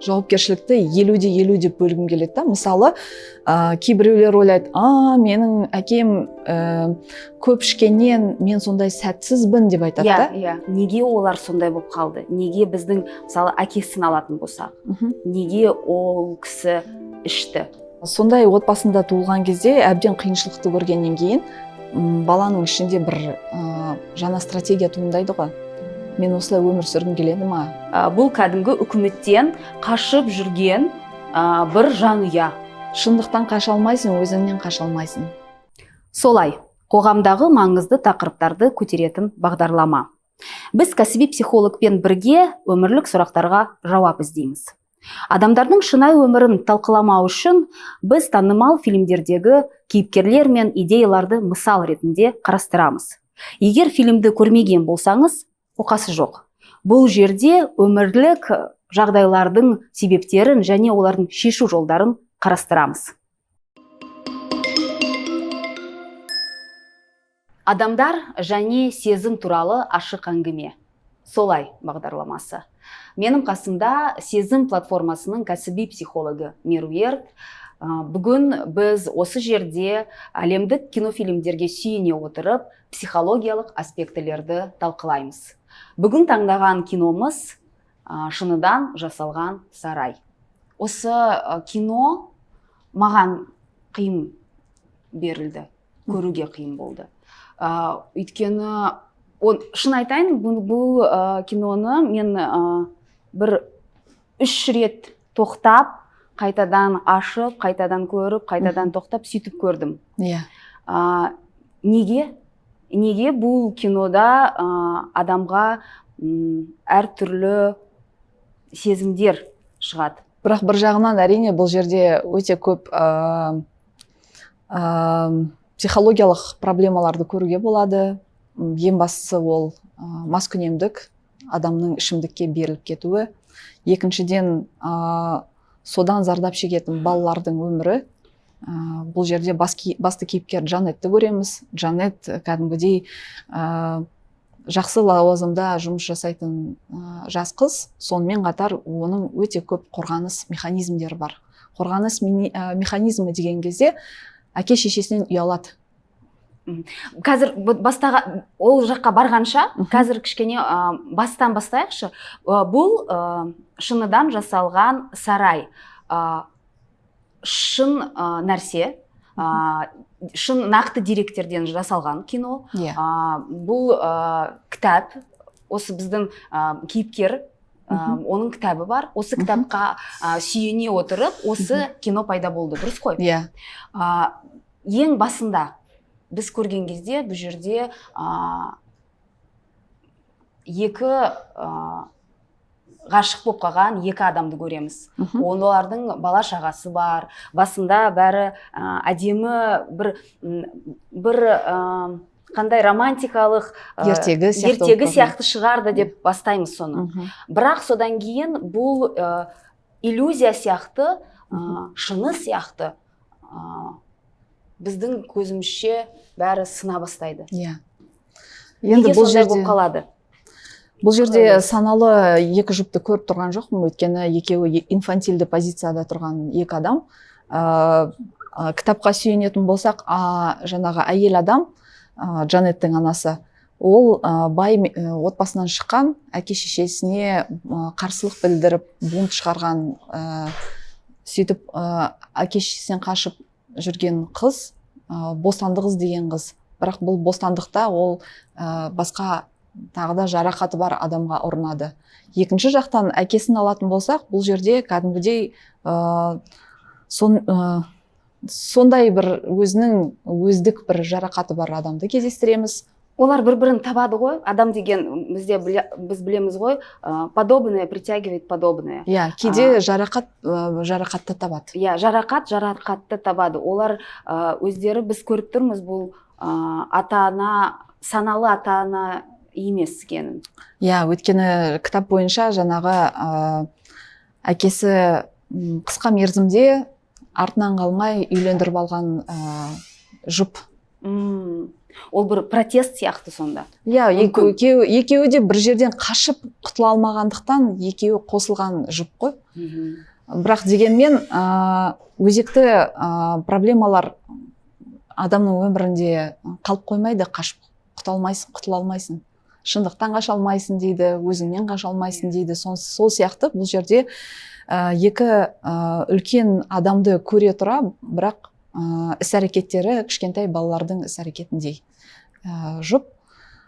жауапкершілікті 50-50 деп бөлгім келеді да. Мысалы, кейбіреулер ойлайды, менің әкем көп ішкеннен мен сондай сәтсізбін деп айтады да. Иә, неге олар сондай болып қалды? Неге біздің, мысалы, әкесін алатын болсақ, неге ол кісі ішті? Сондай отбасында туылған кезде әбден қиыншылықты көргеннен кейін баланың ішінде бір жаңа стратегия туындайды ғой. Мен осылай өмір сүргім келеді ма? Бұл кәдімгі үкіметтен қашып жүрген бір жанұя. Шындықтан қаша алмайсың, өзіңнен қаша алмайсың. Солай, қоғамдағы маңызды тақырыптарды көтеретін бағдарлама. Біз кәсіби психологпен бірге өмірлік сұрақтарға жауап іздейміз. Адамдардың шынайы өмірін талқыламау үшін біз танымал фильмдердегі кейіпкерлер мен идеяларды мысал ретінде қарастырамыз. Егер фильмді көрмеген болсаңыз, оқасы жоқ. Бұл жерде өмірлік жағдайлардың себептерін және олардың шешу жолдарын қарастырамыз. Адамдар және сезім туралы ашық әңгіме. Солай бағдарламасы. Менің қасымда сезім платформасының кәсіби психологы Меруерт. Бүгін біз осы жерде әлемдік кинофильмдерге сүйене отырып, психологиялық аспектілерді талқылаймыз. Бүгін таңдаған киномыз шыныдан жасалған сарай. Осы кино маған қиын берілді, көруге қиын болды. Өйткені, шын айтайын, бұл киноны мен бір 3 рет тоқтап, қайтадан ашып, қайтадан көріп, қайтадан тоқтап, сөйтіп көрдім. Неге бұл кинода адамға әртүрлі сезімдер шығады? Бірақ бір жағынан әрине бұл жерде өте көп психологиялық проблемаларды көруге болады. Ең бастысы ол маскүнемдік, адамның ішімдікке беріліп кетуі. Екіншіден, содан зардап шегетін балалардың өмірі. Бұл жерде басты кейіпкер Джанетті көреміз. Джанет кәдімгідей жақсы лауазымда жұмыс жасайтын жас қыз, сонымен қатар оның өте көп қорғаныс механизмдері бар. Қорғаныс механизмі деген кезде әке шешесінен ұялады. Қазір ол жаққа барғанша, қазір кішкене бастан бастайықшы. Бұл шыныдан жасалған сарай. Шын нәрсе, шын нақты деректерден жасалған кино. Бұл кітап, осы біздің кейіпкер, оның кітабы бар. Осы кітапқа сүйене отырып, осы кино пайда болды, дұрыс қой? Ең басында біз көрген кезде бұл жерде екі ғашық болып қалған екі адамды көреміз. Олардың бала шағасы бар. Басында бәрі әдемі бір қандай романтикалық ертегі сияқты шығарды деп бастаймыз соны. Бірақ содан кейін бұл иллюзия сияқты, шыны сияқты біздің көзімізше бәрі сына бастайды. Неге сондай болып қалады? Бұл жерде саналы екі жұпты көріп тұрған жоқпын, өйткені екеуі инфантилді позицияда тұрған екі адам. Кітапқа сүйенетін болсақ, жаңағы әйел адам, Джанеттің анасы, ол бай отбасынан шыққан, әке шешесіне қарсылық білдіріп, бунт шығарған, сөйтіп әке шешесінен қашып жүрген қыз, бостандық іздеген қыз. Бірақ бұл бостандықта ол басқа тағы да жарақаты бар адамға ұрынады. Екінші жақтан әкесін алатын болсақ, бұл жерде кәдімгідей сондай бір өзінің өздік бір жарақаты бар адамды кездестіреміз. Олар бір-бірін табады ғой. Адам деген біз білеміз ғой, подобное притягивает подобное. Кейде жарақатты табады. Жарақатты табады. Олар өздері біз көріп тұрмыз, бұл саналы ата-ана емес екенін. Өйткені кітап бойынша жаңағы әкесі қысқа мерзімде артынан қалмай үйлендіріп алған жұп. Ол бір протест сияқты сонда. Иә, екеуі де бір жерден қашып құтыла алмағандықтан екеуі қосылған жұп қой. Бірақ дегенмен өзекті проблемалар адамның өмірінде қалып қоймайды, қашып құтыла алмайсың. Шындықтан қаша алмайсың дейді, өзіңнен қаша алмайсың дейді. Сол сияқты бұл жерде екі үлкен адамды көре тұра, бірақ іс-әрекеттері кішкентай балалардың іс-әрекетіндей жұп.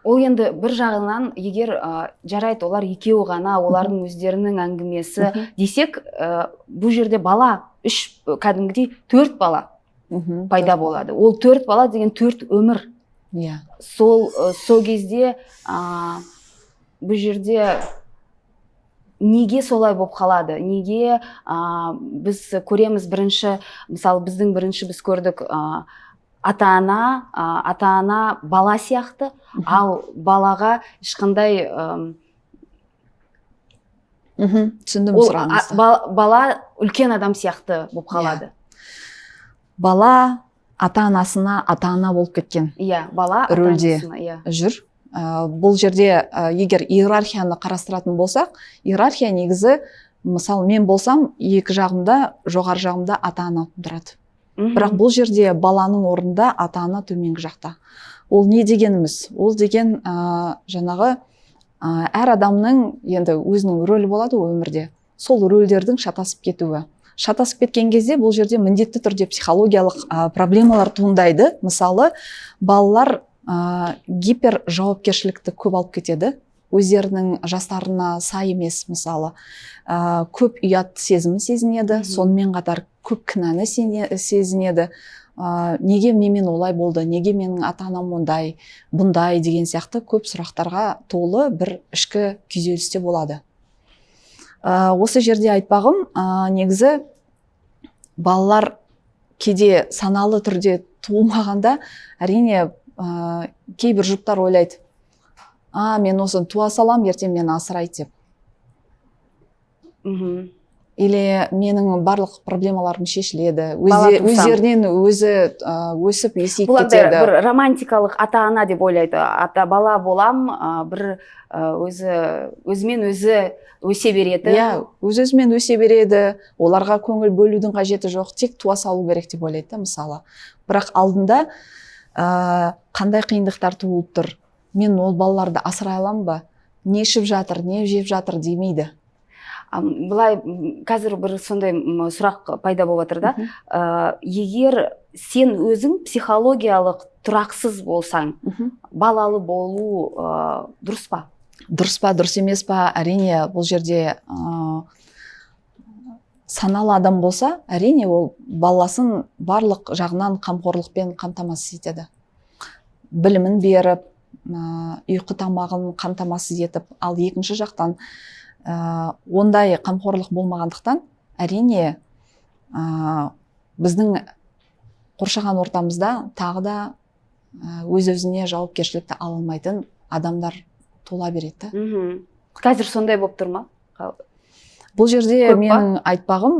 Ол енді бір жағынан егер жарайды олар екеуі ғана, олардың өздерінің әңгімесі десек, бұл жерде бала кәдімгідей 4 бала пайда болады. Ол 4 бала деген 4 өмір. Сол кезде бұл жерде неге солай болып қалады? Неге біз көреміз мысалы біздің бірінші біз көрдік ата-ана бала сияқты, ал балаға ешқандай түсіндім сұрағыңызды. Бала үлкен адам сияқты болып қалады. Бала ата-анасына ата-ана болып кеткен. Иә, бала рөлде жүр. Бұл жерде егер иерархияны қарастыратын болсақ, иерархия негізі, мысалы мен болсам, екі жағымда, жоғары жағымда ата-ана тұрады. Бірақ бұл жерде баланың орнында ата-ана төменгі жақта. Ол не дегеніміз? Ол деген жаңағы әр адамның енді өзінің рөлі болады өмірде. Сол рөлдердің шатасып кетуі. Шатасып кеткен кезде бұл жерде міндетті түрде психологиялық проблемалар туындайды. Мысалы, балалар гипер жауапкершілікті көп алып кетеді. Өздерінің жастарына сай емес, мысалы, көп ұят сезімі сезінеді, сонымен қатар көп кінәні сезінеді. Неге менімен олай болды, неге менің ата-анам бұндай деген сияқты көп сұрақтарға толы бір ішкі күйзелісте болады. Осы жерде айтпағым, негізі балалар кейде саналы түрде туылмағанда, әрине кейбір жұптар ойлайды, мен осыны туа салам, ертең мені асырайды деп. Или менің барлық проблемаларым шешіледі, өздерінен өзі өсіп есейіп кетеді. Бұл бір романтикалық ата-ана деп ойлайды. Ата-бала болам, бір өзімен өзі өсе береді. Өз-өзімен өсе береді, оларға көңіл бөлудің қажеті жоқ, тек туа салу керек деп ойлайды, мысалы. Бірақ алдында қандай қиындықтар туылып тұр, мен ол балаларды асырай аламын ба, не ішіп жатыр, не жеп жатыр демейді. Бұлай қазір бір сондай сұрақ пайда болып жатыр да. Егер сен өзің психологиялық тұрақсыз болсаң, балалы болу дұрыс па? Дұрыс па, дұрыс емес па? Әрине бұл жерде саналы адам болса, әрине ол баласын барлық жағынан қамқорлықпен қамтамасыз етеді. Білімін беріп, ұйқы тамағын қамтамасыз етіп, ал екінші жақтан ондай қамқорлық болмағандықтан, әрине біздің қоршаған ортамызда тағы да өз-өзіне жауапкершілікті ала алмайтын адамдар тола береді. Қазір сондай болып тұр ма? Бұл жерде менің айтпағым,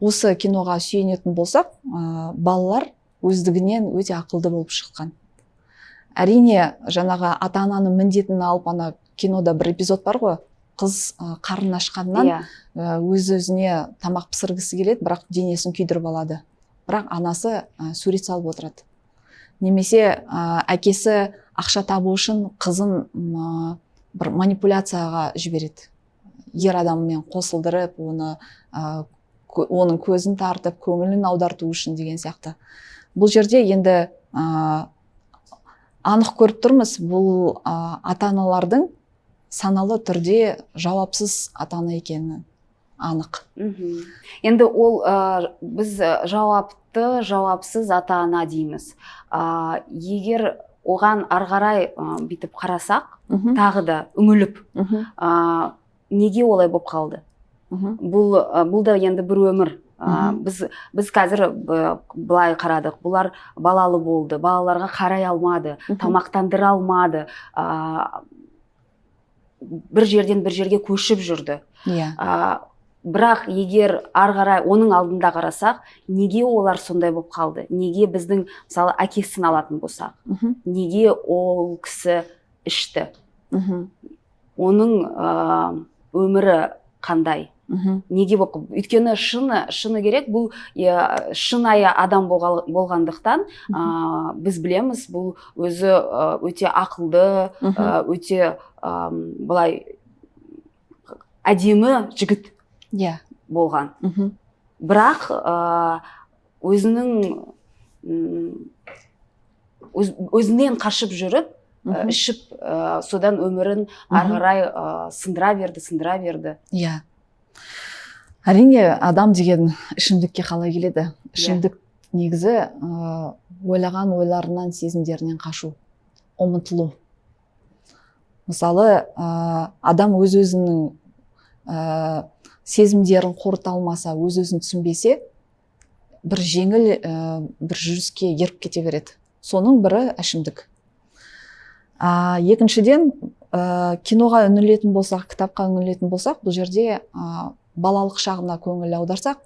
осы киноға сүйенетін болсақ, балалар өздігінен өте ақылды болып шыққан. Әрине, жаңағы ата-ананың міндетін алып, ана кинода бір эпизод бар ғой, қыз қарын ашқаннан өз-өзіне тамақ пісіргісі келеді, бірақ денесін күйдіріп алады. Бірақ анасы сурет салып отырады. Немесе әкесі ақша табу үшін қызын бір манипуляцияға жібереді. Ер адаммен қосылдырып, оның көзін тартып, көңілін аударту үшін деген сияқты. Бұл жерде енді анық көріп тұрмыз, бұл ата-аналардың саналы түрде жауапсыз ата-ана екені анық. Енді ол біз жауапты, жауапсыз ата-ана дейміз. Егер оған арғарай бітіп қарасақ, тағы да үңіліп, неге олай болып қалды? Бұл да енді бір өмір. Біз қазір былай қарадық, бұлар балалы болды, балаларға қарай алмады, тамақтандыра алмады, бір жерден бір жерге көшіп жүрді. бірақ егер ары қарай оның алдында қарасақ, неге олар сондай болып қалды? Неге біздің мысалы әкесін алатын болсақ, неге ол кісі ішті? Оның өмірі қандай? Неге болып? Өйткені шыны керек, бұл шынайы адам болғандықтан біз білеміз, бұл өзі өте ақылды, өте былай әдемі жігіт болған. Бірақ өзінен қашып жүріп, ішіп, содан өмірін ары қарай сындыра берді. Иә. Әрине, адам деген ішімдікке қалай келеді? Ішімдік негізі ойлаған ойларынан, сезімдерінен қашу, ұмытылу. Мысалы, адам өз-өзінің сезімдерін қорыта алмаса, өз-өзін түсінбесе, бір жеңіл бір жүріске еріп кете береді. Соның бірі ішімдік. Екіншіден, киноға үңілетін болсақ, кітапқа үңілетін болсақ, бұл жерде балалық шағына көңіл аударсақ,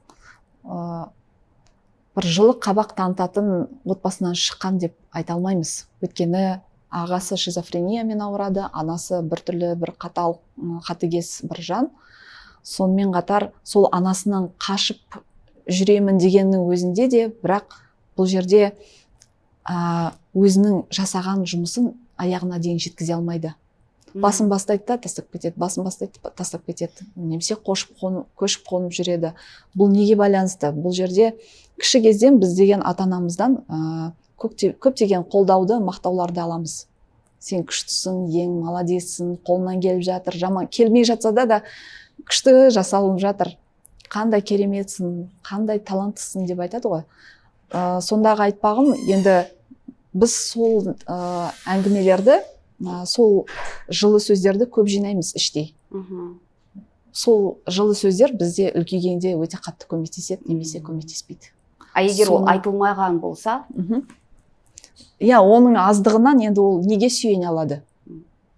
бір жылы қабақ танытатын отбасынан шыққан деп айта алмаймыз. Өйткені ағасы шизофрениямен ауырады, анасы біртүрлі бір қатыгез бір жан. Сонымен қатар сол анасынан қашып жүремін дегеннің өзінде де, бірақ бұл жерде өзінің жасаған жұмысын аяғына дейін жеткізе алмайды. Басын бастайды да тастап кетеді, басын бастайды тастап кетеді, немесе көшіп қонып жүреді. Бұл неге байланысты? Бұл жерде кіші кезден біз деген ата-анамыздан көптеген қолдауды, мақтауларды аламыз. Сен күштісің, ең маладессің, қолынан келіп жатыр, жаман келмей жатса да күшті жасалып жатыр. Қандай кереметсің, қандай таланттысың деп айтады ғой. Сондағы айтпағым, енді біз сол әңгімелерді, сол жылы сөздерді көп жинаймыз іштей. Сол жылы сөздер бізде үлкейгенде өте қатты көмектеседі, немесе көмектеспейді. Егер ол айтылмаған болса? Оның аздығынан енді ол неге сүйене алады?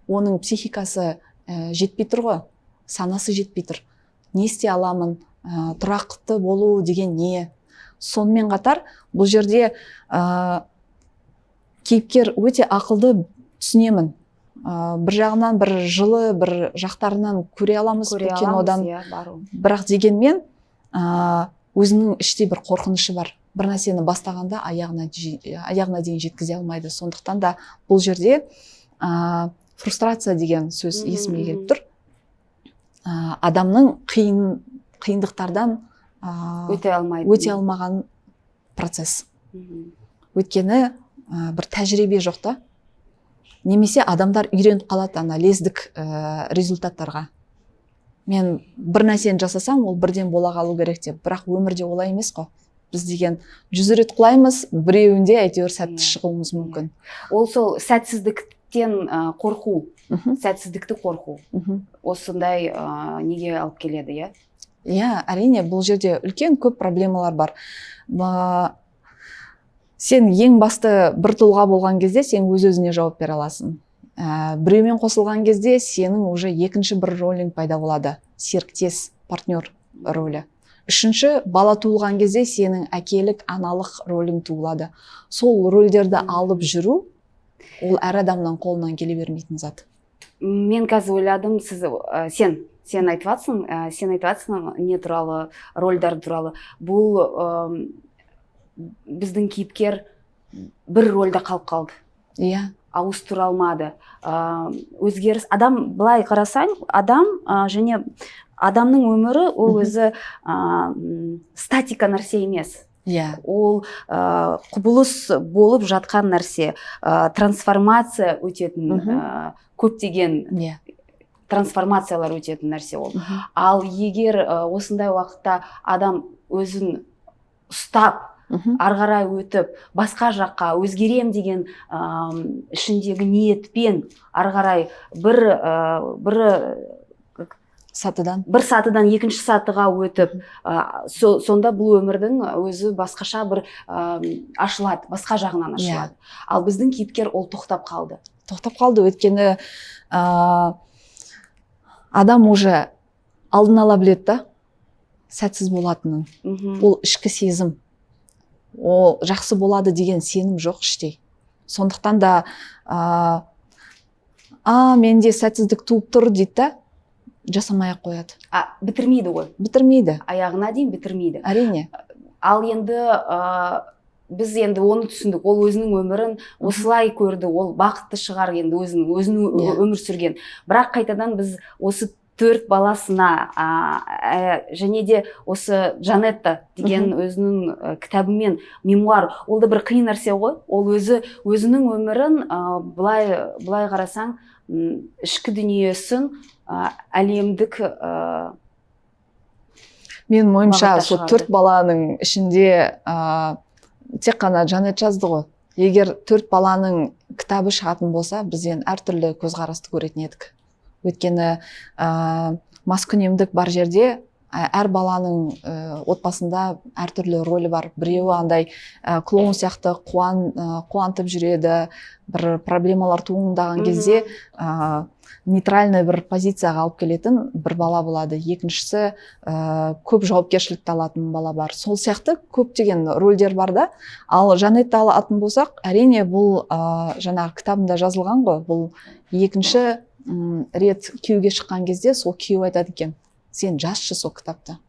Оның психикасы жетпей тұр ғой, санасы жетпей тұр. Не істей аламын, тұрақты болу деген не? Сонымен қатар бұл жерде кейіпкер өте ақылды, түсінемін. Бір жағынан бір жылы, бір жақтарынан көре аламыз бұл кинодан. Бірақ дегенмен өзінің іштей бір қорқынышы бар. Бір нәрсені бастағанда аяғына дейін жеткізе алмайды. Сондықтан да бұл жерде фрустрация деген сөз есіме келіп тұр. Адамның қиындықтардан өте алмаған процесс. Өйткені бір тәжірибе жоқ та. Немесе адамдар үйреніп қалады ана лездік результаттарға. Мен бір нәрсені жасасам, ол бірден бола қалу керек деп. Бірақ өмірде олай емес қой. Біз деген 100 рет құлаймыз, біреуінде әйтеуір сәтті шығуымыз мүмкін. Ол сол сәтсіздіктен қорқу, сәтсіздікті қорқу. Осындай неге алып келеді, иә? Әрине, бұл жерде үлкен көп проблемалар бар. Сен ең басты бір тұлға болған кезде сен өз-өзіне жауап бере аласың. Біреумен қосылған кезде сенің уже екінші бір рөлің пайда болады. Серіктес, партнер рөлі. Үшінші, бала туылған кезде сенің әкелік, аналық рөлің туылады. Сол рөлдерді алып жүру, ол әр адамнан қолынан келе бермейтін зат. Мен қазір ойладым, сен айтыватсың не туралы, рөлдер туралы. Бұл біздің кейіпкер бір рөлде қалып қалды. Иә. Ауыстыра алмады. Өзгеріс, адам, былай қарасаң, және адамның өмірі ол өзі статика нәрсе емес. Иә. Ол құбылыс болып жатқан нәрсе, трансформация өтетін, көптеген трансформациялар өтетін нәрсе ол. Ал егер осындай уақытта адам өзін ұстап, ары қарай өтіп, басқа жаққа өзгерем деген ішіндегі ниетпен ары қарай бір сатыдан екінші сатыға өтіп, сонда бұл өмірдің өзі басқаша бір ашылады, басқа жағынан ашылады. Ал біздің кейіпкер ол тоқтап қалды. Өйткені адам уже алдын ала біледі да, сәтсіз болатынын. Мгм. Ол ішкі сезім. Ол жақсы болады деген сенім жоқ іштей. Сондықтан да менде сәтсіздік туып тұр дейді да, жасамай ақ қояды. Бітірмейді ғой. Бітірмейді. Аяғына дейін бітірмейді. Әрине. Ал енді біз енді оны түсіндік. Ол өзінің өмірін осылай көрді. Ол бақытты шығар енді өзінің өмір сүрген. Бірақ қайтадан біз осы 4 баласына және де осы Жанетта деген өзінің кітабымен мемуар, ол да бір қиын нәрсе ғой. Ол өзінің өмірін былай қарасаң, ішкі дүниесін әлемдік менің ойымша бағытта сол шығарды. 4 баланың ішінде тек қана Жанет жазды ғой. Егер 4 баланың кітабы шығатын болса, біз әртүрлі көзқарасты көретін едік. Өйткені маскүнемдік бар жерде әр баланың отбасында әртүрлі рөлі бар. Біреуі андай клоун сияқты қуантып жүреді, бір проблемалар туындаған кезде нейтральный бір позицияға алып келетін бір бала болады. Екіншісі көп жауапкершілікті алатын бала бар. Сол сияқты көптеген рөлдер бар да. Ал Жанетті алатын болсақ, әрине бұл жаңағы кітабында жазылған ғой. Бұл екінші рет күйеуге шыққан кезде сол күйеу айтады екен: сен жазшы сол кітапты.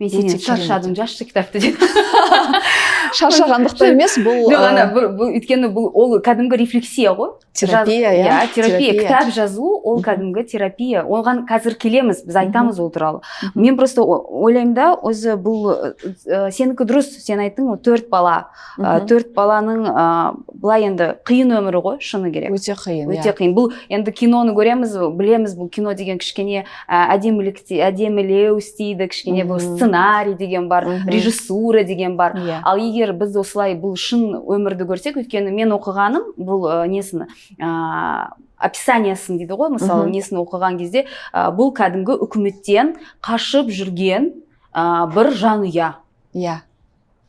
Мен сенен шаршадым, жазшы кітапты деді. Шаршағандықтан емес, бұл өйткені ол кәдімгі рефлексия ғой. Терапия, терапия. Кітап жазу ол кәдімгі терапия. Оған қазір келеміз, біз айтамыз ол туралы. Мен просто ойлаймын да, өзі бұл сенікі дұрыс, сен айттың 4 бала. 4 баланың былай енді қиын өмірі ғой, шыны керек. Өте қиын. Өте қиын. Бұл енді киноны көреміз, білеміз, бұл кино деген кішкене әдемілеу істейді, кішкене бұл сценарий деген бар, режиссура деген бар. Ал егер біз осылай бұл шын өмірді көрсек, өйткені мен оқығаным бұл несін описаниясын дейді ғой, мысалы несін оқыған кезде бұл кәдімгі үкіметтен қашып жүрген бір жанұя.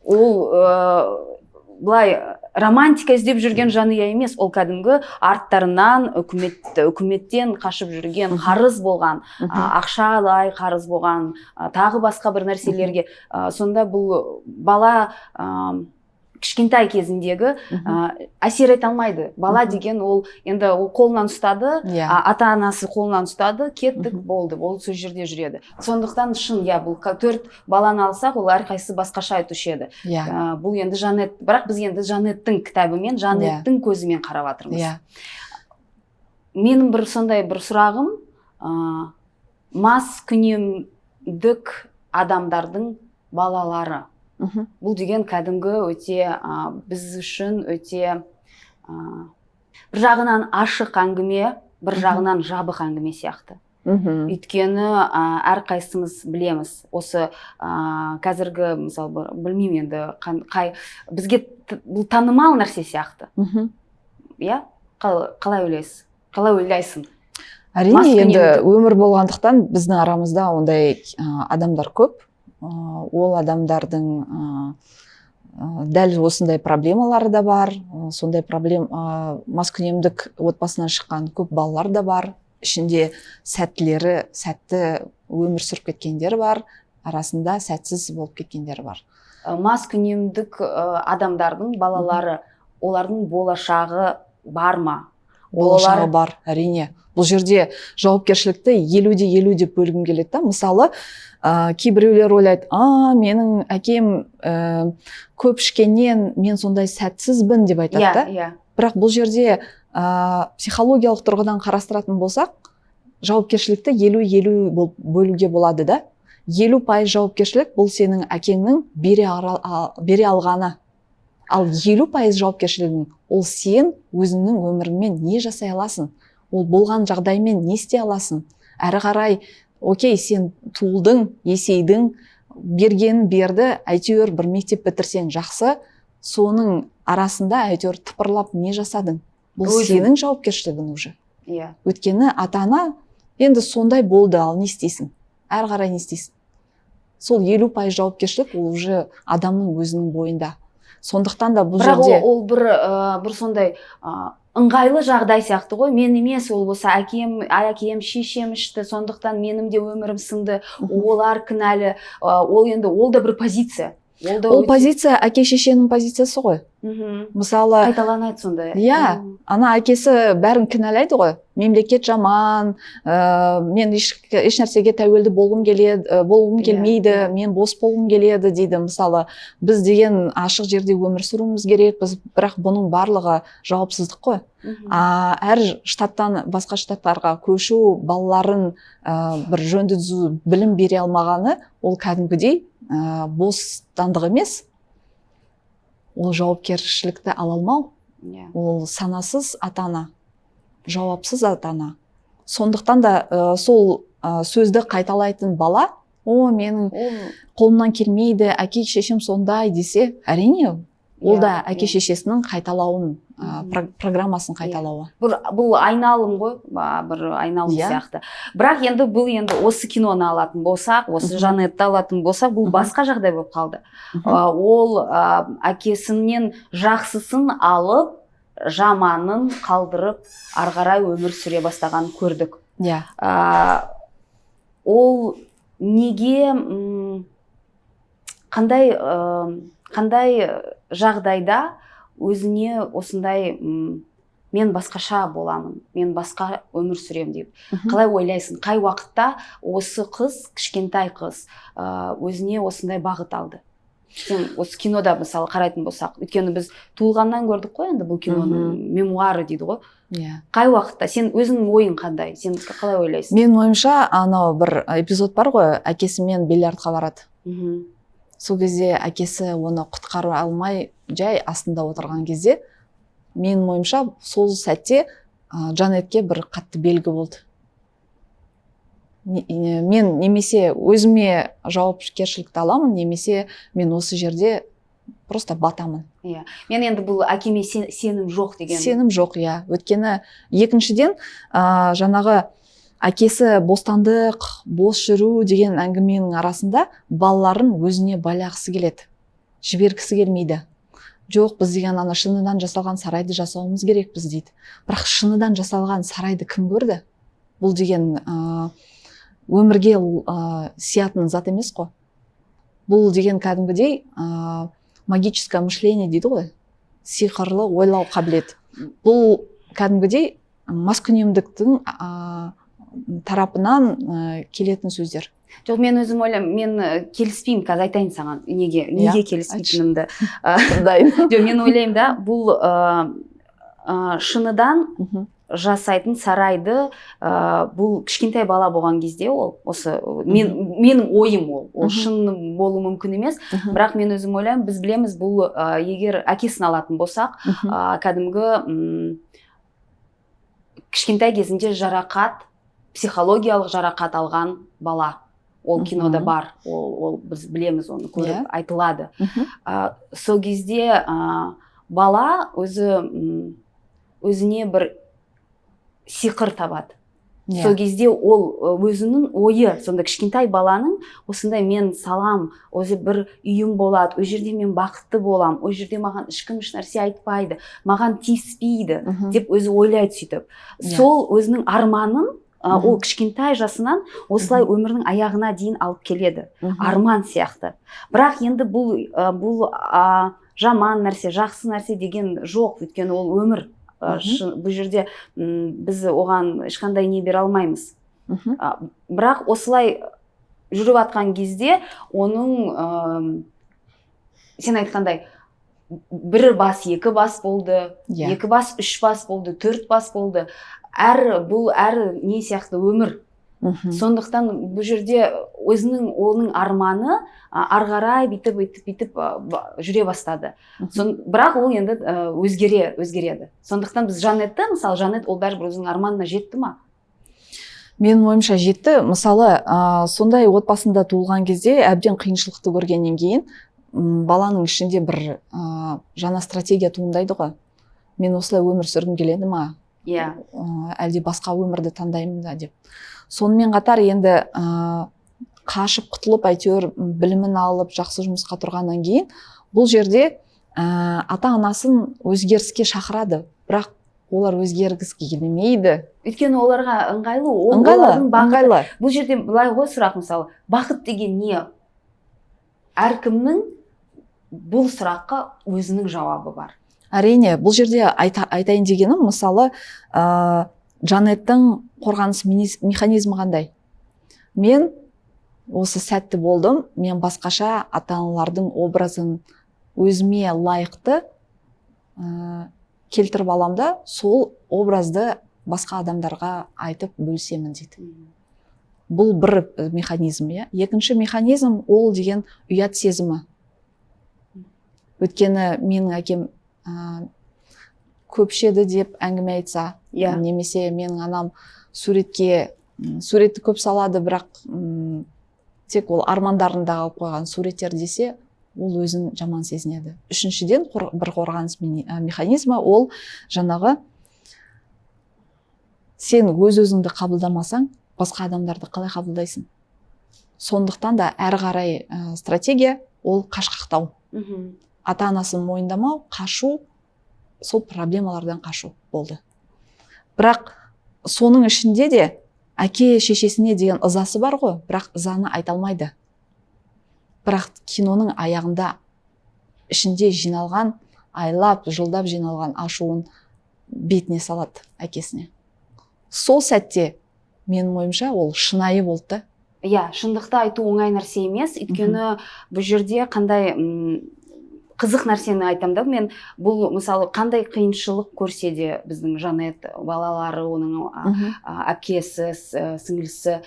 Ол былай романтика іздеп жүрген жанұя емес, ол кәдімгі арттарынан үкіметтен қашып жүрген, қарыз болған, ақшалай қарыз болған, тағы басқа бір нәрселерге. Сонда бұл бала кішкентай кезіндегі әсер ете алмайды. Бала деген ол енді қолынан ұстады, ата-анасы қолынан ұстады, кеттік, болды, ол сол жерде жүреді. Сондықтан шын, бұл 4 баланы алсақ, ол әрқайсысы басқаша айтушы еді. Бұл енді Жанет, бірақ біз енді Жанеттің кітабымен, Жанеттің көзімен қарап жатырмыз. Менің бір сондай бір сұрағым, маскүнемдік адамдардың балалары. Бұл деген кәдімгі өте біз үшін өте бір жағынан ашық әңгіме, бір жағынан жабық әңгіме сияқты. Өйткені әрқайсымыз білеміз, осы қазіргі, мысалы, білмеймін енді, бізге бұл танымал нәрсе сияқты. Қалай ойлайсың? Әрине, енді өмір болғандықтан біздің арамызда ондай адамдар көп. Ол адамдардың дәл осындай проблемалары да бар, сондай маскүнемдік отбасынан шыққан көп балалар да бар. Ішінде сәтті өмір сүріп кеткендер бар, арасында сәтсіз болып кеткендер бар. Маскүнемдік адамдардың балалары, олардың болашағы бар ма? Болашағы бар, әрине. Бұл жерде жауапкершілікті 50-50 деп бөлгім келеді да. Мысалы, кейбіреулер ойлайды: менің әкем көп ішкеннен мен сондай сәтсізбін деп айтады да. Бірақ бұл жерде психологиялық тұрғыдан қарастыратын болсақ, жауапкершілікті 50-50 бөлуге болады да. 50% жауапкершілік бұл сенің әкеңнің бере алғаны. Ал 50% жауапкершілігің ол сен өзіңнің өміріңмен не жасай аласың? Ол болған жағдаймен не істей аласың? Әрі қарай, окей, сен туылдың, есейдің, берген берді, әйтеуір бір мектеп бітірсең жақсы, соның арасында әйтеуір тыпырлап не жасадың? Бұл сенің жауапкершілігің уже. Өйткені ата-ана енді сондай болды, ал не істейсің? Әрі қарай не істейсің? Сол 50% жауапкершілік ол уже адамның өзінің бойында. Сондықтан да бұл бірақ жерде ол бір сондай ыңғайлы жағдай сияқты ғой. Мен емес, ол болса әкем шешем ішті, сондықтан менің де өмірім сынды, олар кінәлі. Ол енді ол да бір позиция. Ол позиция әке шешенің позициясы ғой. Мысалы қайталанады сондай. Иә, ана әкесі бәрін кінәлайды ғой. Мемлекет жаман, мен еш нәрсеге тәуелді болғым келмейді, мен бос болғым келеді дейді. Мысалы біз деген ашық жерде өмір сүруіміз керек, бірақ бұның барлығы жауапсыздық қой. Әр штаттан басқа штаттарға көшу, балаларын бір жөнді түзу білім бере алмағаны, ол кәдімгідей бостандық емес. Ол жауапкершілікті ала алмау. Ол санасыз ата-ана, жауапсыз ата-ана. Сондықтан да сол сөзді қайталайтын бала, менің қолымнан келмейді, әке шешем сондай десе, әрине, ол да әке шешесінің қайталауын, программасын қайталауы. Бұл айналым ғой, бір айналым сияқты. Бірақ бұл осы киноны алатын болсақ, осы Жанетті алатын болсақ, бұл басқа жағдай болып қалды. Ол әкесінен жақсысын алып, жаманын қалдырып, арғарай өмір сүре бастаған көрдік. Ол неге, қандай жағдайда өзіне осындай мен басқаша боламын, мен басқа өмір сүрем деп. Қалай ойлайсың, қай уақытта осы қыз, кішкентай қыз, өзіне осындай бағыт алды? Сен осы кинода мысалы қарайтын болсақ, өйткені біз туылғаннан көрдік қой, енді бұл киноның мемуары дейді ғой. Қай уақытта, сен өзіңнің ойың қандай, сен қалай ойлайсың? Мен ойымша, анау бір эпизод бар ғой, әкесімен бильярдқа барады. Сол кезде әкесі оны құтқара алмай жай астында отырған кезде, менің ойымша сол сәтте Жанетке бір қатты белгі болды. Мен немесе өзіме жауапкершілікті аламын, немесе мен осы жерде просто батамын. Мен енді бұл әкеме сенім жоқ деген. Сенім жоқ, өйткені екіншіден жаңағы әкесі бостандық, бос жүру деген әңгіменің арасында балаларын өзіне байлағысы келеді, жібергісі келмейді. Жоқ, біз деген ана шыныдан жасалған сарайды жасауымыз керекпіз дейді. Бірақ шыныдан жасалған сарайды кім көрді? Бұл деген өмірге сиятын зат емес қой. Бұл деген кәдімгідей магическое мышление дейді ғой, сиқырлы ойлау қабілет. Бұл кәдімгідей маскүнемдіктің тарапынан келетін сөздер. Жоқ, мен өзім ойлаймын, мен келіспеймін, қазір айтайын саған, неге келіспейтінімді. Мен ойлаймын да, бұл шыныдан жасайтын сарайды, бұл кішкентай бала болған кезде осы менің ойым ол шын болу мүмкін емес, бірақ мен өзім ойлаймын, біз білеміз, бұл егер әкесін алатын болсақ, кәдімгі кішкентай кезінде жарақат, психологиялық жарақат алған бала. Ол кинода бар, ол біз білеміз, оны көріп айтылады. Сол кезде бала өзіне бір сиқыр табады. Сол кезде ол өзінің ойы, сонда кішкентай баланың осындай мен салам, өзі бір үйім болады, ол жерде мен бақытты болам, ол жерде маған ешкім еш нәрсе айтпайды, маған тиіспейді деп өзі ойлайды сөйтіп. Сол өзінің арманын ол кішкентай жасынан осылай өмірінің аяғына дейін алып келеді, арман сияқты. Бірақ енді бұл жаман нәрсе, жақсы нәрсе деген жоқ, өйткені ол өмір. Бұл жерде біз оған ешқандай не бере алмаймыз. Бірақ осылай жүріп атқан кезде оның сен айтқандай бір бас, екі бас болды, екі бас, үш бас болды, төрт бас болды. Бұл әр не сияқты өмір. Сондықтан бұл жерде оның арманы арғарай бүйтіп жүре бастады. Бірақ ол енді өзгереді. Сондықтан біз Жанетті, мысалы Жанет ол бәрібір өзінің арманына жетті ма? Менің ойымша жетті. Мысалы, сондай отбасында туылған кезде әбден қиыншылықты көргеннен кейін баланың ішінде бір жаңа стратегия туындайды ғой. Мен осылай өмір сүргім келеді ма? Әлде басқа өмірді таңдаймын да деп. Сонымен қатар енді қашып құтылып әйтеуір білімін алып жақсы жұмысқа тұрғаннан кейін бұл жерде ата анасын өзгеріске шақырады, бірақ олар өзгергісі келмейді. Өйткені оларға ыңғайлы, Ыңғайлы, олардың бақыты. ыңғайлы. Бұл жерде былай ғой сұрақ, мысалы, бақыт деген не? Әркімнің бұл сұраққа өзінің жауабы бар. Әрине, бұл жерде айтайын дегенім, мысалы, Жанеттің қорғаныс механизмі қандай? Мен осы сәтті болдым, мен басқаша ата-аналардың образын өзіме лайықты келтіріп аламда, сол образды басқа адамдарға айтып бөлісемін дейді. Бұл бір механизм, иә. Екінші механизм ол деген ұят сезімі. Өйткені менің әкем көпшеді деп әңгіме айтса, немесе менің анам суретті көп салады, бірақ тек ол армандарындағы қойған суреттер десе, ол өзін жаман сезінеді. Үшіншіден, бір қорғаныс механизмі ол жаңағы сен өз-өзіңді қабылдамасаң, басқа адамдарды қалай қабылдайсың? Сондықтан да әрі қарай стратегия ол қашқақтау. Ата-анасын мойындамау, қашу, сол проблемалардан қашу болды. Бірақ соның ішінде де әке шешесіне деген ызасы бар ғой, бірақ ызаны айта алмайды. Бірақ киноның аяғында ішінде жиналған, айлап, жылдап жиналған ашуын бетіне салады әкесіне. Сол сәтте менің ойымша ол шынайы болды. Иә, шындықты айту оңай нәрсе емес, өйткені бұл жерде қандай қызық нәрсені айтамын да, мен бұл мысалы қандай қиыншылық көрсе де біздің Жанет балалары, оның әпкесі, сіңлісі,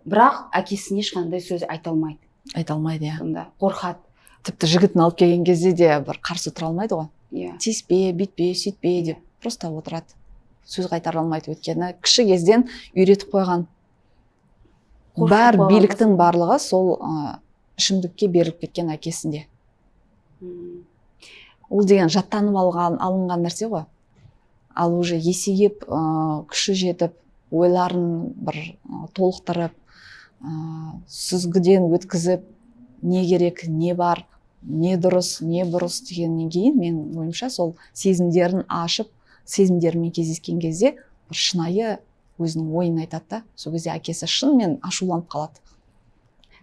бірақ әкесіне ешқандай сөз айта алмайды. Айта алмайды, иә. Сонда қорқады. Тіпті жігітін алып келген кезде де бір қарсы тұра алмайды ғой. Иә. Тиіспе, бүйтпе, сөйтпе деп просто отырады. Сөз қайтара алмайды, өйткені кіші кезден үйретіп қойған. Бар биліктің барлығы сол ішімдікке беріліп кеткен әкесінде. Ол деген жаттанып алынған нәрсе ғой. Ал уже есейіп, күші жетіп, ойларын бір толықтырып, сүзгіден өткізіп, не керек, не бар, не дұрыс, не бұрыс дегеннен кейін, мен ойымша сол сезімдерін ашып, сезімдерімен кездескен кезде бір шынайы өзінің ойын айтады да, сол кезде әкесі шынымен ашуланып қалады.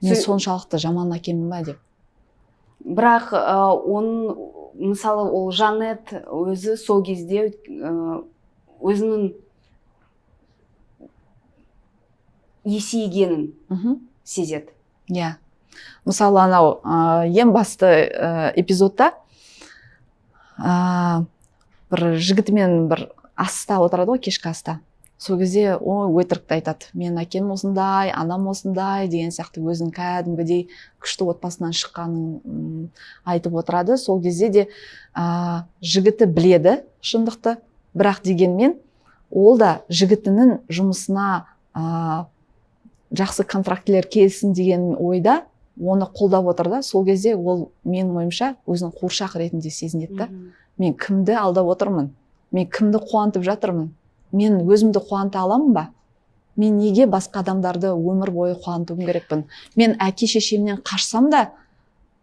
Мен соншалықты жаман әкемін ба деп. Бірақ мысалы ол Жанет өзі сол кезде өзінің есейгенін сезеді. Иә. Мысалы анау ең басты эпизодта бір жігітімен бір аста отырады ғой, кешкі аста. Сол кезде өтірікті айтады. Мен әкем осындай, анам осындай деген сияқты өзінің кәдімгідей күшті отбасынан шыққанын айтып отырады. Сол кезде де жігіті біледі шындықты, бірақ дегенмен ол да жігітінің жұмысына жақсы контрактілер келсін деген ойда оны қолдап отыр да. Сол кезде ол менің ойымша өзінің қуыршақ ретінде сезінеді. Мен кімді алдап отырмын? Мен кімді қуантып жатырмын? Мен өзімді қуанта аламын ба? Мен неге басқа адамдарды өмір бойы қуантуым керекпін? Мен әке шешемнен қашсам да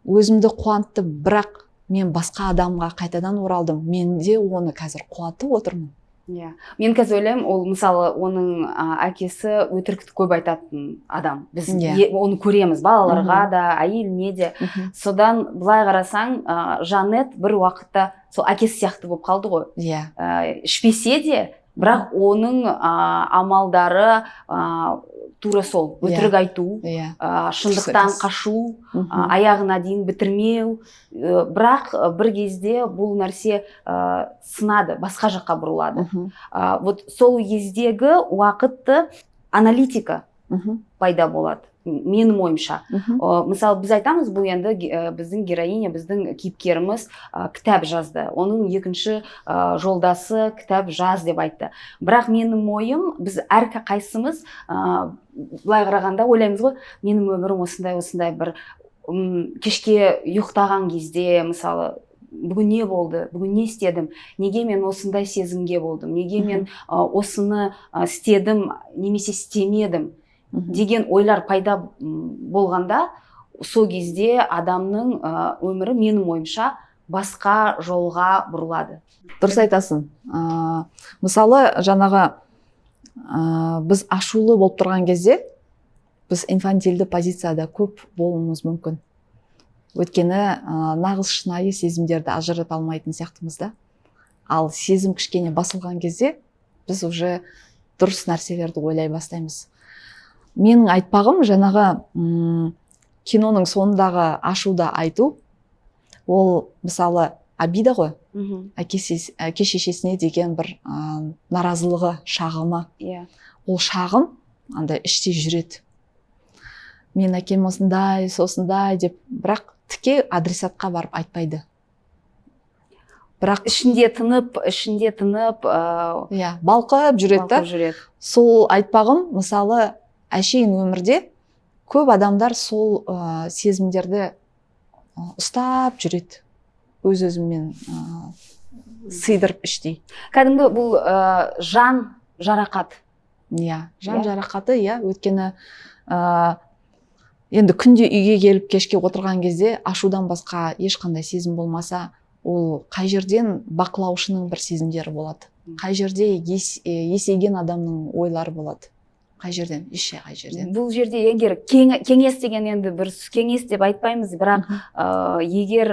өзімді қуантты, бірақ мен басқа адамға қайтадан оралдым. Мен де оны қазір қуантып отырмын. Иә. Мен қазір ойлаймын, ол мысалы оның әкесі өтірікті көп айтатын адам. Біз оны көреміз балаларға да, әйеліне де. Содан былай қарасаң, Жанет бір уақытта сол әкесі сияқты болып қалды ғой. Иә. Ішпесе де, бірақ оның амалдары тура сол, өтірік айту, шындықтан қашу, аяғына дейін бітірмеу. Бірақ бір кезде бұл нәрсе сынады, басқа жаққа бұрылады. Вот сол кездегі уақытты аналитика пайда болады. Менің ойымша. Мысалы, біз айтамыз, бұл енді біздің героиня, біздің кейіпкеріміз кітап жазды. Оның екінші жолдасы кітап жаз деп айтты. Бірақ менің ойым, біз қайсымыз былай қарағанда ойлаймыз ғой, менің өмірім осындай бір кешке ұйықтаған кезде, мысалы, бүгін не болды, бүгін не істедім, неге мен осындай сезімге болдым, неге мен осыны істедім, немесе істемедім деген ойлар пайда болғанда, сол кезде адамның өмірі менің ойымша басқа жолға бұрылады? Дұрыс айтасың. Мысалы жаңағы біз ашулы болып тұрған кезде біз инфантилді позицияда көп болуымыз мүмкін. Өйткені нағыз шынайы сезімдерді ажырата алмайтын сияқтымыз да. Ал сезім кішкене басылған кезде біз уже дұрыс нәрселерді ойлай бастаймыз. Менің айтпағым жаңағы киноның соңындағы ашуды айту, ол мысалы обида ғой. Әке шешесіне деген бір наразылығы, шағымы. Ол шағым андай іште жүреді. Мен әкем осындай, сосындай деп, бірақ тіке адресатқа барып айтпайды. Бірақ ішінде тынып, балқып жүреді. Сол айтпағым, мысалы, әшейін өмірде көп адамдар сол сезімдерді ұстап жүреді. Өз-өзімен сыйдырып іштей. Кәдімгі бұл жан жарақат. Жан жарақаты, өйткені енді күнде үйге келіп кешке отырған кезде ашудан басқа ешқандай сезім болмаса, ол қай жерден бақылаушының бір сезімдері болады. Қай жерде есейген адамның ойлары болады. Қай жерден, қай жерден. Бұл жерде егер кеңес деген енді бір кеңес деп айтпаймыз, бірақ егер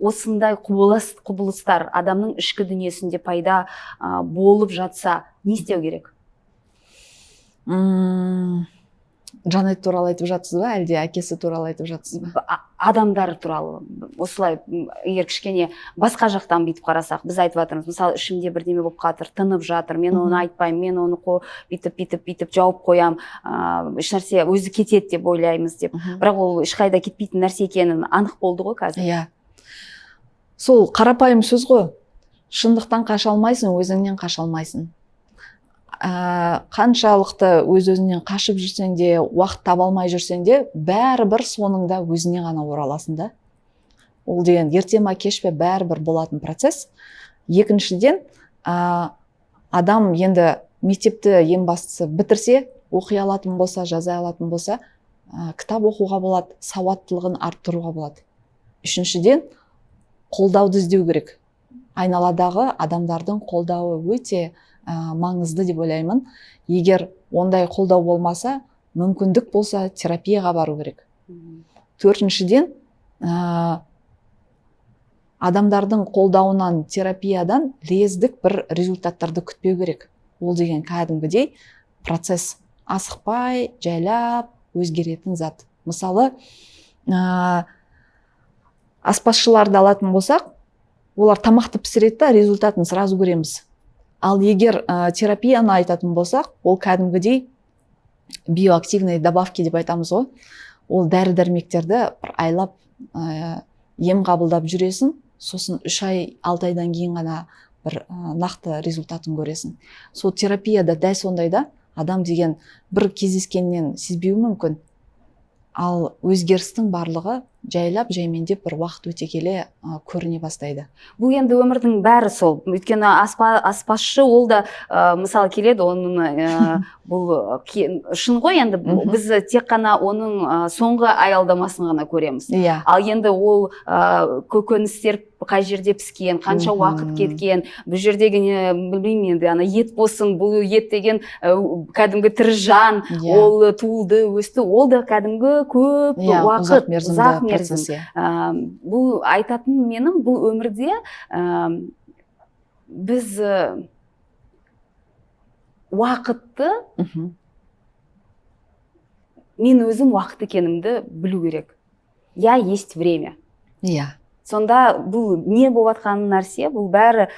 осындай құбылыстар адамның ішкі дүниесінде пайда болып жатса, не істеу керек? Жанет туралы айтып жатсыз ба, әлде әкесі туралы айтып жатсыз ба? Адамдар туралы. Осылай, егер кішкене басқа жақтан бүйтіп қарасақ, біз айтып жатырмыз, мысалы, ішімде бірдеме болып қатыр, тынып жатыр, мен оны айтпаймын, мен оны бүйтіп жауып қоям, ешнәрсе өзі кетеді деп ойлаймыз деп. Бірақ ол ешқайда кетпейтін нәрсе екенін анық болды ғой қазір. Сол қарапайым сөз ғой. Шындықтан қаша алмайсың, өзіңнен қаша алмайсың. Қаншалықты өз-өзінен қашып жүрсең де, уақыт таба алмай жүрсең де, бәрібір соныңда өзіне ғана ораласың да. Ол деген ерте ма кеш пе бәрібір болатын процесс. Екіншіден, адам енді мектепті ең бастысы бітірсе, оқи алатын болса, жаза алатын болса, кітап оқуға болады, сауаттылығын арттыруға болады. Үшіншіден, қолдауды іздеу керек. Айналадағы адамдардың қолдауы өте маңызды деп ойлаймын. Егер ондай қолдау болмаса, мүмкіндік болса, терапияға бару керек. Төртіншіден, адамдардың қолдауынан, терапиядан лездік бір результаттарды күтпеу керек. Ол деген кәдімгідей процесс, асықпай, жайлап өзгеретін зат. Мысалы, аспазшыларды алатын болсақ, олар тамақты пісіреді, результатын сразу көреміз. Ал егер терапияны айтатын болсақ, ол кәдімгідей биоактивный добавки деп айтамыз ғой. Ол дәрі-дәрмектерді бір айлап ем қабылдап жүресің, сосын 3 ай, 6 айдан кейін ғана бір нақты результатын көресің. Сол терапияда дәл сондайда адам деген бір кездескеннен сезбеуі мүмкін. Ал өзгерістің барлығы жайлап, жаймендеп бір уақыт өте келе көріне бастайды. Бұл енді өмірдің бәрі сол. Өйткені аспазшы ол да мысалы келеді, оның бұл шын ғой, енді біз тек қана оның соңғы аялдамасын ғана көреміз. Ал енді ол көкөністер қай жерде піскен, қанша уақыт кеткен, бұл жердегі білмеймін енді, ет болсын, бұл ет деген кәдімгі тірі жан, ол туылды, өсті, ол да кәдімгі көп уақыт, ұзақ мерзім. Бұл айтатын менің, бұл өмірде біз уақытты, мен өзім уақыт екенімді білу керек. Есть время. Сонда бұл не болып жатқан нәрсе, бұл бәрі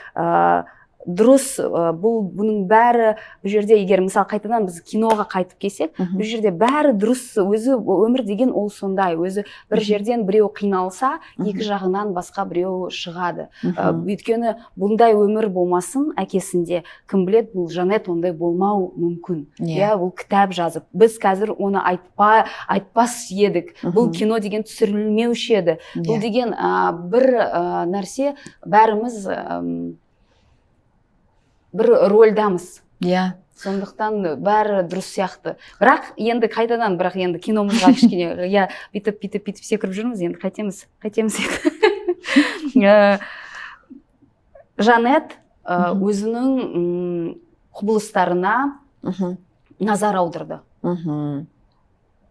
дұрыс, бұның бәрі бұл жерде, егер мысалы қайтадан біз киноға қайтып келсек, бұл жерде бәрі дұрыс, өзі өмір деген ол сондай, өзі бір жерден біреу қиналса, екі жағынан басқа біреу шығады. Өйткені бұндай өмір болмасын әкесінде, кім біледі, бұл Жанет ондай болмау мүмкін. Бұл кітап жазып, біз қазір оны айтпас едік. Бұл кино деген түсірілмеуші еді. Бұл деген бір нәрсе, бәріміз бір рөлдамыз. Сондықтан бәрі дұрыс сияқты. Бірақ енді қайтадан, киномызға кішкене бүйтіп секіріп жүрміз, енді қайтеміз. Жанет өзінің құбылыстарына назар аудырды.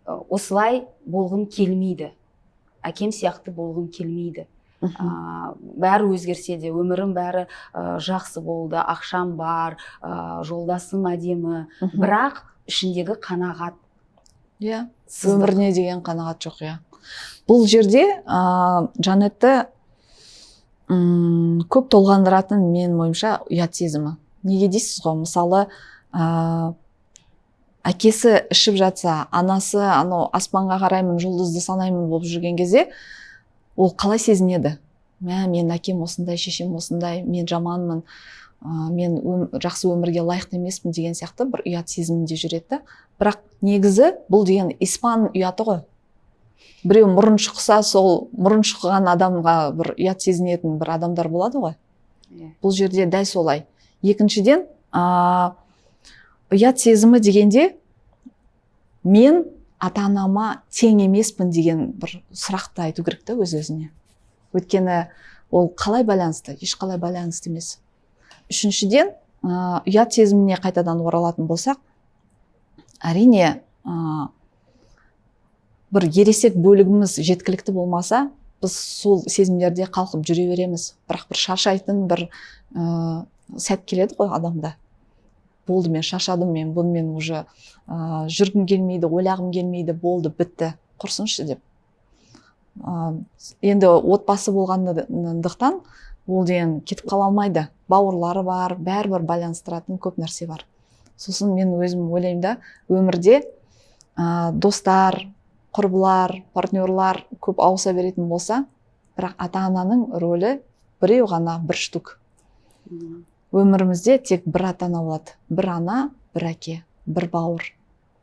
Осылай болғым келмейді. Әкем сияқты болғым келмейді. Бәрі өзгерсе де, өмірім бәрі жақсы болды, ақшам бар, жолдасым әдемі, бірақ ішіндегі қанағат. Өміріне деген қанағат жоқ. Бұл жерде Жанетті көп толғандыратын мен ойымша ұят сезімі. Неге дейсіз ғой? Мысалы, әкесі ішіп жатса, анасы анау аспанға қараймын, жұлдызды санаймын болып жүрген кезде, ол қалай сезінеді? Мен әкем осындай, шешем осындай, мен жаманмын, мен жақсы өмірге лайықты емеспін деген сияқты бір ұят сезімінде жүреді. Бірақ негізі бұл деген испан ұяты ғой. Біреу мұрын шықса, сол мұрын шыққан адамға бір ұят сезінетін бір адамдар болады ғой. Бұл жерде дәл солай. Екіншіден, ұят сезімі дегенде мен ата-анама тең емеспін деген бір сұрақты айту керек та өз-өзіне. Өйткені ол қалай байланысты? Ешқалай байланысты емес. Үшіншіден, ұят сезіміне қайтадан оралатын болсақ, әрине бір ересек бөлігіміз жеткілікті болмаса, біз сол сезімдерде қалқып жүре береміз. Бірақ бір шаршайтын бір сәт келеді ғой адамда. Болды, мен шаршадым, мен бұнымен уже жүргім келмейді, ойлағым келмейді, болды, бітті, құрсыншы деп. Енді отбасы болғандықтан ол деген кетіп қала алмайды. Бауырлары бар, бәрібір байланыстыратын көп нәрсе бар. Сосын мен өзім ойлаймын да, өмірде достар, құрбылар, партнерлар көп ауыса беретін болса, бірақ ата-ананың рөлі біреу ғана, бір штук. Өмірімізде тек бір ата-ана болады. Бір ана, бір әке, бір бауыр,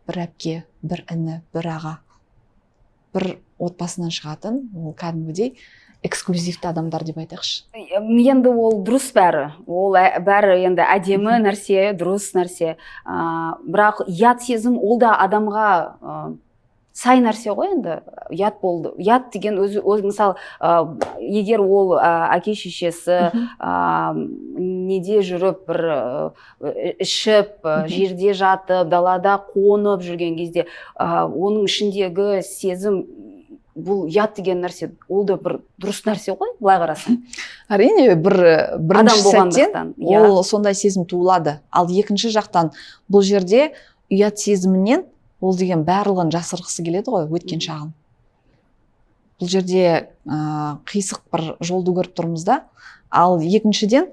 бір әпке, бір іні, бір аға. Бір отбасынан шығатын, ол кәдімгідей эксклюзивті адамдар деп айтайықшы. Енді ол дұрыс бәрі. Ол бәрі енді әдемі нәрсе, дұрыс нәрсе. Бірақ ұят сезім ол да адамға сай нәрсе ғой енді. Ұят болды. Ұят деген өзі мысалы, егер ол әке шешесі неде жүріп, бір ішіп, жерде жатып, далада қонып жүрген кезде, оның ішіндегі сезім, бұл ұят деген нәрсе, ол да бір дұрыс нәрсе ғой, былай қарасаң. Әрине, бірінші сәттен ол сондай сезім туылады. Ал екінші жақтан бұл жерде ұят сезімінен ол деген барлығын жасырғысы келеді ғой, өткен шағын. Бұл жерде қисық бір жолды көріп тұрмыз да. Ал екіншіден,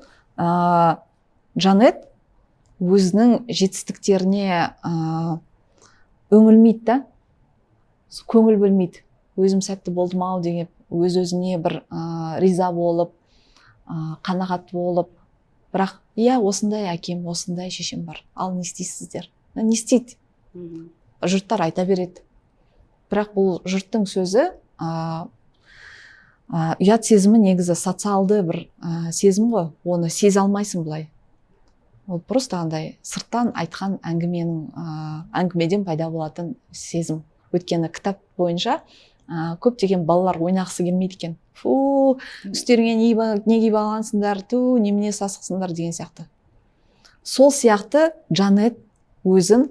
Жанет өзінің жетістіктеріне үңілмейді да, көңіл бөлмейді. Өзім сәтті болдым ау деген өз-өзіне бір риза болып, қанағат болып, бірақ осындай әкем, осындай шешем бар. Ал не істейсіздер? Не істейді? Жұрттар айта береді. Бірақ бұл жұрттың сөзі, ұят сезімі негізі социалды бір сезім ғой, оны сезе алмайсың былай. Ол просто андай сырттан айтқан әңгімеден пайда болатын сезім. Өйткені кітап бойынша көптеген балалар ойнағысы келмейді екен. Үстеріңе не киіп алғансыңдар, немене сасықсыңдар деген сияқты. Сол сияқты Жанет өзін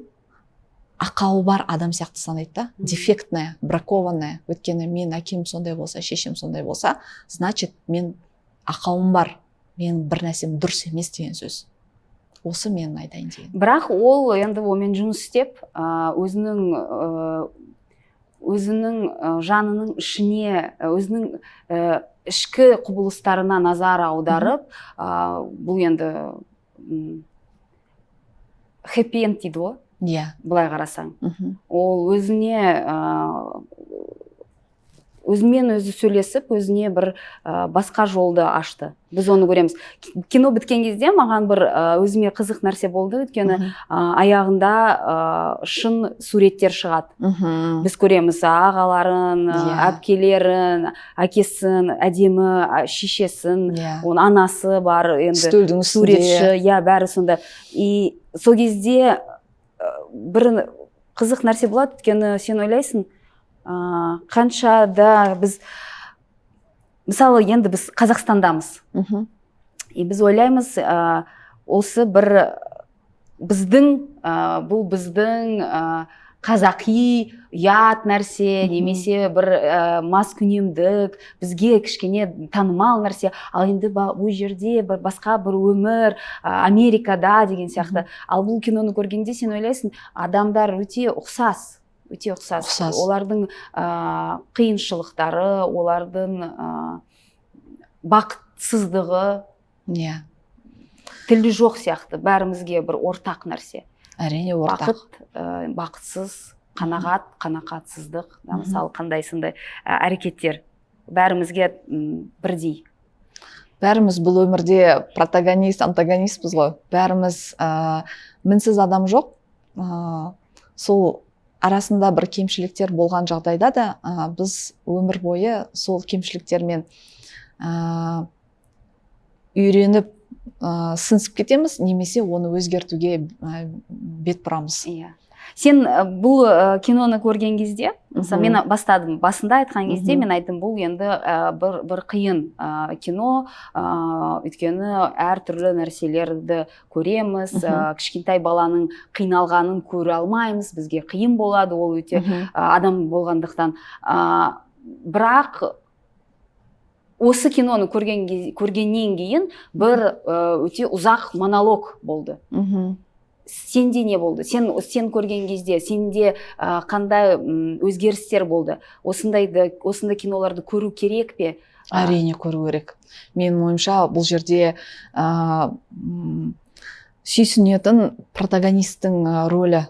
ақауы бар адам сияқты санайды да, дефектная, бракованная. Өйткені мен әкем сондай болса, шешем сондай болса, значит, мен ақауым бар, мен бір нәрсем дұрыс емес деген сөз. Осы мен айтайын деген. Бірақ ол енді онымен жұмыс істеп, өзінің жанының ішіне, өзінің ішкі құбылыстарына назар аударып, бұл енді хэппи-энд дейді ғой. Былай қарасаң. Ол өзімен өзі сөйлесіп, өзіне бір басқа жолды ашты. Біз оны көреміз. Кино біткен кезде маған бір өзіме қызық нәрсе болды, өйткені аяғында шын суреттер шығады. Біз көреміз ағаларын, әпкелерін, әкесін, әдемі шешесін, оның анасы бар, енді суретші, бәрі сонда. И сол кезде бір қызық нәрсе болады, өйткені сен ойлайсың, қанша да біз мысалы енді біз Қазақстандамыз. И біз ойлаймыз, осы бір бұл біздің қазақи ұят нәрсе, немесе бір маскүнемдік, бізге кішкене танымал нәрсе. Ал енді бұл жерде басқа бір өмір, Америкада деген сияқты. Ал бұл киноны көргенде сен ойлайсың, адамдар өте ұқсас. Олардың қиыншылықтары, олардың бақытсыздығы, тілі жоқ сияқты, бәрімізге бір ортақ нәрсе. Әрине ортақ. Бақытсыз, қанағатсыздық, мысалы қандай сондай әрекеттер бәрімізге бірдей. Бәріміз бұл өмірде протагонист, антагонистпіз ғой. Бәріміз мінсіз адам жоқ. Сол арасында бір кемшіліктер болған жағдайда да біз өмір бойы сол кемшіліктермен үйреніп сынсып кетеміз, немесе оны өзгертуге бет бұрамыз. Сен бұл киноны көрген кезде, мысалы мен басында айтқан кезде мен айттым, бұл енді бір қиын кино, өйткені әртүрлі нәрселерді көреміз, кішкентай баланың қиналғанын көре алмаймыз, бізге қиын болады, ол өте адам болғандықтан. Бірақ осы киноны көргеннен кейін бір өте ұзақ монолог болды. Сенде не болды? Сен көрген кезде, сенде қандай өзгерістер болды? Осындай киноларды көру керек пе? Әрине көру керек. Менің ойымша бұл жерде сүйсінетін протагонисттің рөлі,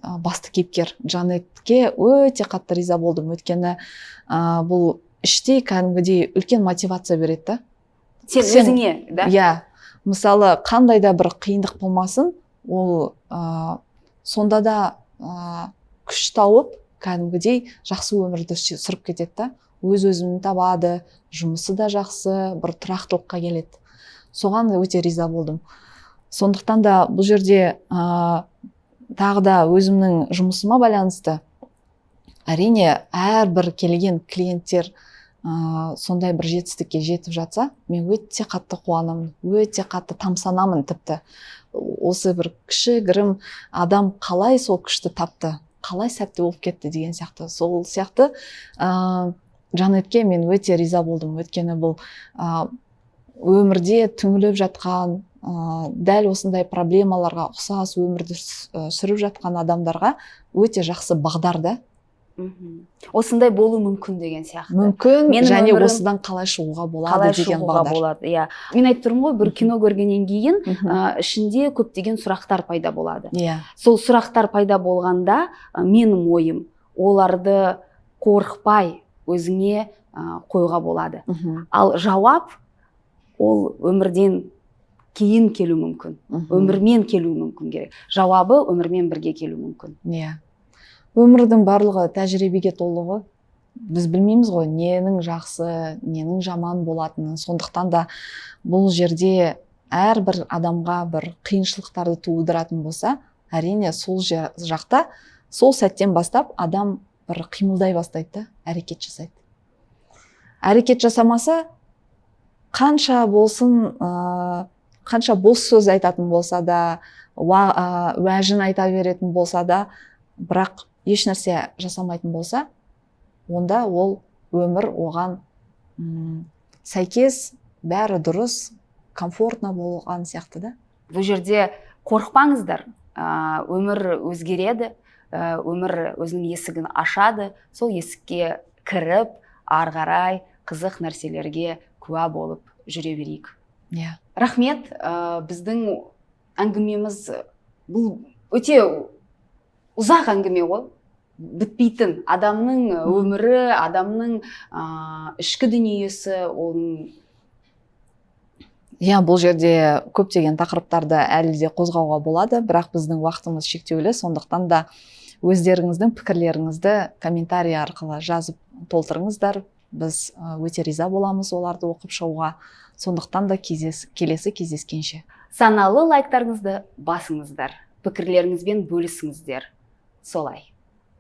басты кейіпкер Джанетке өте қатты риза болдым. Өйткені бұл іштей кәдімгідей үлкен мотивация береді. Сен өзіңе, да? Иә. Мысалы, қандай да бір қиындық болмасын, ол сонда да күш тауып, кәдімгідей жақсы өмірді сүріп кетеді. Өз-өзін табады, жұмысы да жақсы, бір тұрақтылыққа келеді. Соған өте риза болдым. Сондықтан да бұл жерде тағы да өзімнің жұмысыма байланысты, әрине әрбір келген клиенттер сондай бір жетістікке жетіп жатса, мен өте қатты қуанамын, өте қатты тамсанамын тіпті. Осы бір кішігірім адам қалай сол күшті тапты, қалай сәтті болып кетті деген сияқты. Сол сияқты Джанетке мен өте риза болдым. Өйткені бұл өмірде түңіліп жатқан, дәл осындай проблемаларға ұқсас өмірді сүріп жатқан адамдарға өте жақсы бағдар да. Осындай болу мүмкін деген сияқты. Мүмкін, және осыдан қалай шығуға болады деген бағдар. Мен айтып тұрмын ғой, бір кино көргеннен кейін ішінде көптеген сұрақтар пайда болады. Сол сұрақтар пайда болғанда менің ойым, оларды қорықпай өзіңе қойға болады. Ал жауап ол өмірден кейін келу мүмкін, өмірмен келу мүмкін керек. Жауабы өмірмен бірге келу мүмкін. Өмірдің барлығы тәжірибеге толы ғой. Біз білмейміз ғой, ненің жақсы, ненің жаман болатынын. Сондықтан да бұл жерде әрбір адамға бір қиыншылықтарды тудыратын болса, әрине сол жақта, сол сәттен бастап адам бір қимылдай бастайды, әрекет жасайды. Әрекет жасамаса, қанша болсын, қанша бос сөз айтатын болса да, уәжін айта беретін болса да, бірақ еш нәрсе жасамайтын болса, онда ол өмір оған сәйкес, бәрі дұрыс, комфортно болған сияқты да. Бұл жерде қорықпаңыздар, өмір өзгереді, өмір өзінің есігін ашады, сол есікке кіріп, ары қарай қызық нәрселерге куә болып жүре берейік. Рахмет, біздің әңгімеміз бұл өте ұзақ әңгіме ғой. Бітпейтін адамның өмірі, адамның ішкі дүниесі, оның... Бұл жерде көптеген тақырыптарды әлі де қозғауға болады, бірақ біздің уақытымыз шектеулі, сондықтан да өздеріңіздің пікірлеріңізді комментарий арқылы жазып толтырыңыздар. Біз өте риза боламыз оларды оқып шығуға. Сондықтан да келесі кездескенше. Саналы лайктарыңызды басыңыздар, пікірлеріңізбен бөлісіңіздер. Солай.